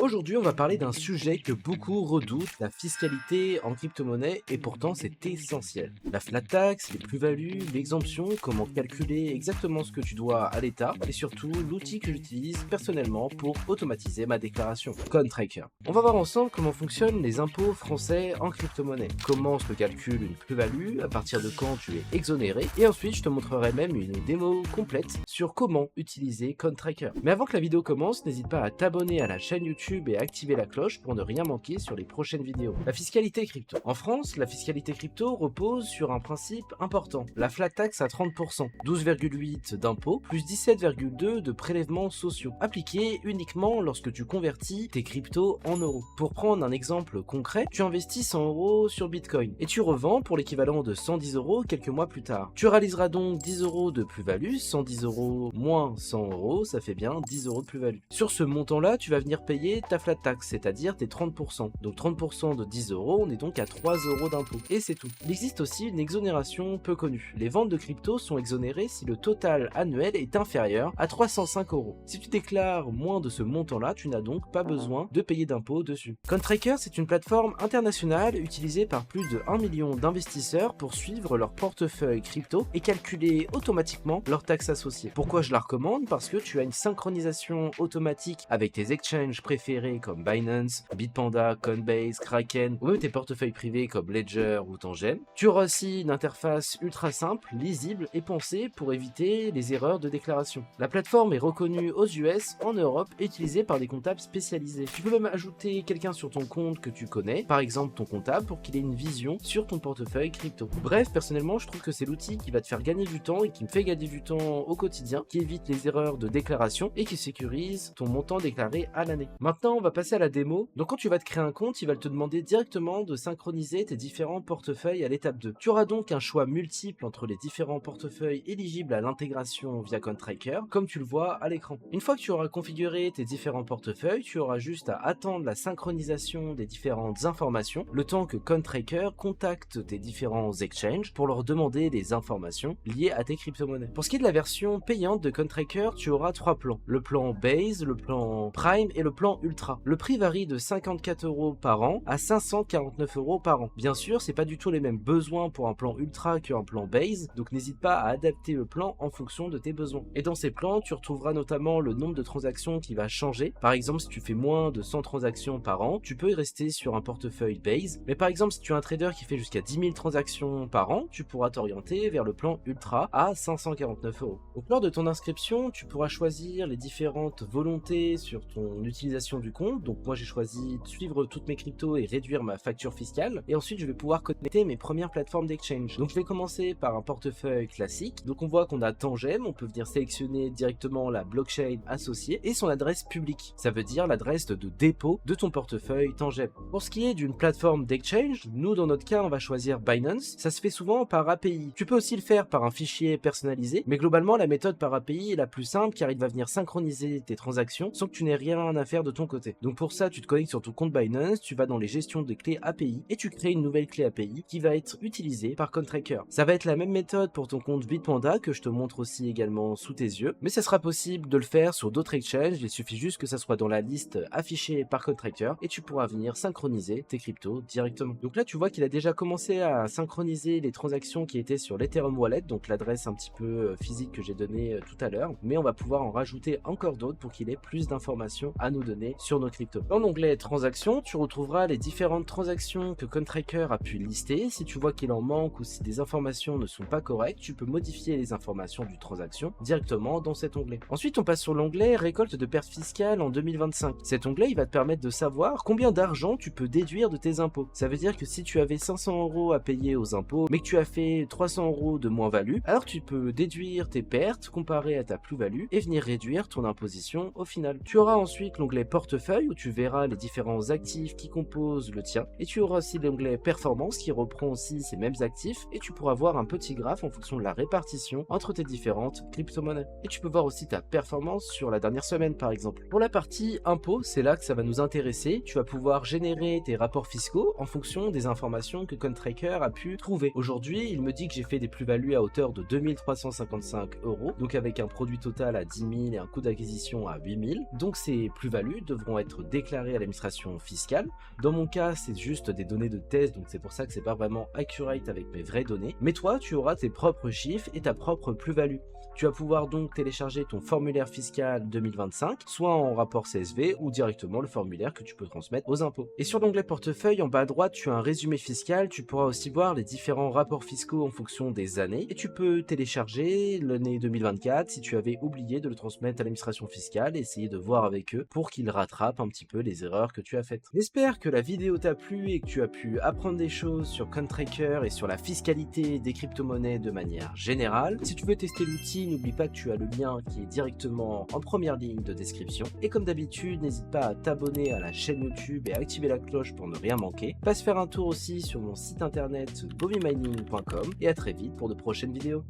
Aujourd'hui, on va parler d'un sujet que beaucoup redoutent, la fiscalité en crypto-monnaie, et pourtant c'est essentiel. La flat tax, les plus-values, l'exemption, comment calculer exactement ce que tu dois à l'État, et surtout l'outil que j'utilise personnellement pour automatiser ma déclaration, CoinTracker. On va voir ensemble comment fonctionnent les impôts français en crypto-monnaie, comment se calcule une plus-value, à partir de quand tu es exonéré, et ensuite je te montrerai même une démo complète sur comment utiliser CoinTracker. Mais avant que la vidéo commence, n'hésite pas à t'abonner à la chaîne YouTube et à activer la cloche pour ne rien manquer sur les prochaines vidéos. La fiscalité crypto. En France, la fiscalité crypto repose sur un principe important, la flat tax à 30%, 12,8 d'impôts plus 17,2 de prélèvements sociaux, appliqués uniquement lorsque tu convertis tes cryptos en euros. Pour prendre un exemple concret, tu investis 100 euros sur Bitcoin et tu revends pour l'équivalent de 110 euros quelques mois plus tard. Tu réaliseras donc 10 euros de plus-value, 110 euros moins 100 euros, ça fait bien 10 euros de plus-value. Sur ce montant-là, tu vas venir payer ta flat tax, c'est-à-dire tes 30%. Donc 30% de 10 euros, on est donc à 3 euros d'impôt. Et c'est tout. Il existe aussi une exonération peu connue. Les ventes de crypto sont exonérées si le total annuel est inférieur à 305 euros. Si tu déclares moins de ce montant-là, tu n'as donc pas besoin de payer d'impôt dessus. CoinTracker, c'est une plateforme internationale utilisée par plus de 1 million d'investisseurs pour suivre leur portefeuille crypto et calculer automatiquement leurs taxes associées. Pourquoi je la recommande? Parce que tu as une synchronisation automatique avec tes exchanges préférés comme Binance, Bitpanda, Coinbase, Kraken ou même tes portefeuilles privés comme Ledger ou Tangem. Tu auras aussi une interface ultra simple, lisible et pensée pour éviter les erreurs de déclaration. La plateforme est reconnue aux US, en Europe et utilisée par des comptables spécialisés. Tu peux même ajouter quelqu'un sur ton compte que tu connais, par exemple ton comptable, pour qu'il ait une vision sur ton portefeuille crypto. Bref, personnellement, je trouve que c'est l'outil qui va te faire gagner du temps et qui me fait gagner du temps au quotidien, qui évite les erreurs de déclaration et qui sécurise ton montant déclaré à l'année. Maintenant, on va passer à la démo. Donc quand tu vas te créer un compte, il va te demander directement de synchroniser tes différents portefeuilles à l'étape 2. Tu auras donc un choix multiple entre les différents portefeuilles éligibles à l'intégration via CoinTracker, comme tu le vois à l'écran. Une fois que tu auras configuré tes différents portefeuilles, tu auras juste à attendre la synchronisation des différentes informations, le temps que CoinTracker contacte tes différents exchanges pour leur demander des informations liées à tes crypto-monnaies. Pour ce qui est de la version payante de CoinTracker, tu auras 3 plans. Le plan Base, le plan Prime et le plan Ultra. Le prix varie de 54 euros par an à 549 euros par an. Bien sûr, c'est pas du tout les mêmes besoins pour un plan Ultra qu'un plan Base, donc n'hésite pas à adapter le plan en fonction de tes besoins. Et dans ces plans, tu retrouveras notamment le nombre de transactions qui va changer. Par exemple, si tu fais moins de 100 transactions par an, tu peux y rester sur un portefeuille Base. Mais par exemple, si tu es un trader qui fait jusqu'à 10 000 transactions par an, tu pourras t'orienter vers le plan Ultra à 549 euros. Donc lors de ton inscription, tu pourras choisir les différentes volontés sur ton utilisation du compte. Donc moi j'ai choisi de suivre toutes mes cryptos et réduire ma facture fiscale. Et ensuite je vais pouvoir connecter mes premières plateformes d'exchange. Donc je vais commencer par un portefeuille classique. Donc on voit qu'on a Tangem, on peut venir sélectionner directement la blockchain associée et son adresse publique. Ça veut dire l'adresse de dépôt de ton portefeuille Tangem. Pour ce qui est d'une plateforme d'exchange, nous dans notre cas on va choisir Binance. Ça se fait souvent par API. Tu peux aussi le faire par un fichier personnalisé, mais globalement la méthode par API est la plus simple car il va venir synchroniser tes transactions sans que tu n'aies rien à faire de ton côté. Donc pour ça, tu te connectes sur ton compte Binance, tu vas dans les gestions des clés API et tu crées une nouvelle clé API qui va être utilisée par CoinTracker. Ça va être la même méthode pour ton compte Bitpanda que je te montre aussi également sous tes yeux, mais ça sera possible de le faire sur d'autres exchanges, il suffit juste que ça soit dans la liste affichée par CoinTracker et tu pourras venir synchroniser tes cryptos directement. Donc là, tu vois qu'il a déjà commencé à synchroniser les transactions qui étaient sur l'Ethereum Wallet, donc l'adresse un petit peu physique que j'ai donnée tout à l'heure, mais on va pouvoir en rajouter encore d'autres pour qu'il ait plus d'informations à nous donner sur nos cryptos. Dans l'onglet transactions, tu retrouveras les différentes transactions que CoinTracker a pu lister. Si tu vois qu'il en manque ou si des informations ne sont pas correctes, tu peux modifier les informations du transaction directement dans cet onglet. Ensuite, on passe sur l'onglet récolte de pertes fiscales en 2025. Cet onglet, il va te permettre de savoir combien d'argent tu peux déduire de tes impôts. Ça veut dire que si tu avais 500 euros à payer aux impôts, mais que tu as fait 300 euros de moins-value, alors tu peux déduire tes pertes comparées à ta plus-value et venir réduire ton imposition au final. Tu auras ensuite l'onglet portefeuille où tu verras les différents actifs qui composent le tien et tu auras aussi l'onglet performance qui reprend aussi ces mêmes actifs et tu pourras voir un petit graphe en fonction de la répartition entre tes différentes crypto-monnaies. Et tu peux voir aussi ta performance sur la dernière semaine par exemple. Pour la partie impôts, c'est là que ça va nous intéresser. Tu vas pouvoir générer tes rapports fiscaux en fonction des informations que CoinTracker a pu trouver. Aujourd'hui, il me dit que j'ai fait des plus-values à hauteur de 2355 euros, donc avec un produit total à 10 000 et un coût d'acquisition à 8 000. Donc ces plus-values devront être déclarées à l'administration fiscale. Dans mon cas, c'est juste des données de test, donc c'est pour ça que c'est pas vraiment accurate avec mes vraies données. Mais toi, tu auras tes propres chiffres et ta propre plus-value. Tu vas pouvoir donc télécharger ton formulaire fiscal 2025, soit en rapport CSV ou directement le formulaire que tu peux transmettre aux impôts. Et sur l'onglet portefeuille, en bas à droite, tu as un résumé fiscal. Tu pourras aussi voir les différents rapports fiscaux en fonction des années. Et tu peux télécharger l'année 2024 si tu avais oublié de le transmettre à l'administration fiscale et essayer de voir avec eux pour qu'ils rattrapent un petit peu les erreurs que tu as faites. J'espère que la vidéo t'a plu et que tu as pu apprendre des choses sur CoinTracker et sur la fiscalité des crypto-monnaies de manière générale. Si tu veux tester l'outil, n'oublie pas que tu as le lien qui est directement en première ligne de description. Et comme d'habitude, n'hésite pas à t'abonner à la chaîne YouTube et à activer la cloche pour ne rien manquer. Passe faire un tour aussi sur mon site internet bovymining.com et à très vite pour de prochaines vidéos.